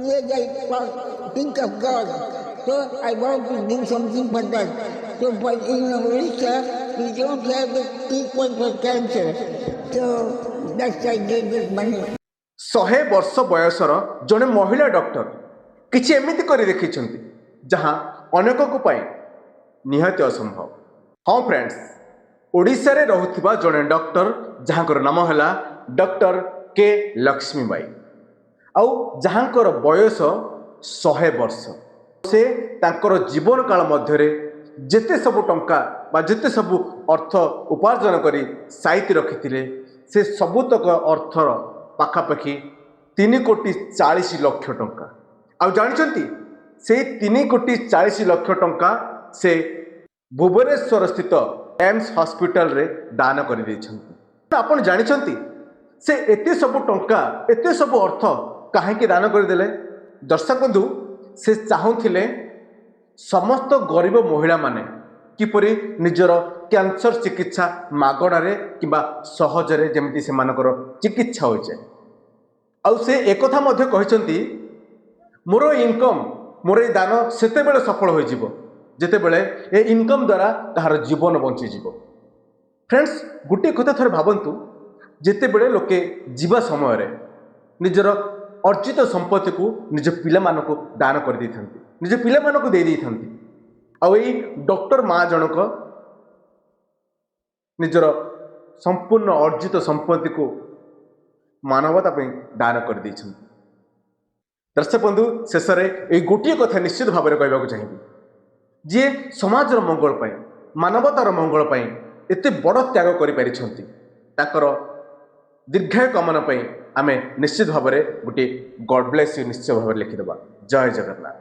When I think of God, so I want to do something for that. So, but in America, we don't have the treatment for cancer. So that's why I gave this money. 100 वर्ष बयसर जड़े महिला doctor किछि एमिति करि देखिछन्ति जहां अनेक को पाई निहाती असंभव। हाँ फ्रेंड्स, ओडिशा रे रहुथिबा जड़े डॉक्टर जहांकर नाम हैला डॉक्टर के लक्ष्मीबाई आउ जहांकर बयस 100 वर्ष। से तांकर जीवन काल मध्यरे जेते सब टंका बा जेते सब अर्थ उपार्जन करी साइति रखिथिले से सबुतक अर्थर पाखापाखि 3,40,00,000 टंका। आउ जानिछन्ति से 3,40,00,000 टंका से भुवनेश्वर स्थित एम्स हॉस्पिटल रे दान कर देछन्ति। आपण जानिछन्ति से एते सब टंका एते सब अर्थ काहेकि दान कर देले? दर्शक बंधु, से चाहुथिले समस्त गरीब महिला माने किपरि निजर कैंसर चिकित्सा मागणारे किंबा सहजरे जेमिति से मानकर चिकित्सा हो जाए। आउ से एकथा मध्य कहिसंती मोर इनकम मोर दान सेते बेले सफल हो जिवो जेते बेले ए इनकम द्वारा ताहार जीवन बंची जिवो। फ्रेंड्स, गुटे कथा थरे भाबंतु, जेते बेले लोके जीवा समय रे निजर अर्जित संपत्ति को निज पिला मानको दान कर देथंती, निज पिला मानको दे देथंती। आउ एई डॉक्टर मां जनक निजर संपूर्ण अर्जित संपत्ति को मानवता पे दान कर देछन्ति। दर्शक बंधु, शेष में गोटे कथा निश्चित भाव में कहवाक चाहिए, जी समाजर मंगल पाई मानवतार मंगल पाई एते बड़ त्याग करि पारिछन्ति, ताकर दीर्घायु कामना पाई आमे निश्चित भाव में गोटे गॉड ब्लेस यू निश्चित भाव में लिखिदेबा। जय जगन्नाथ।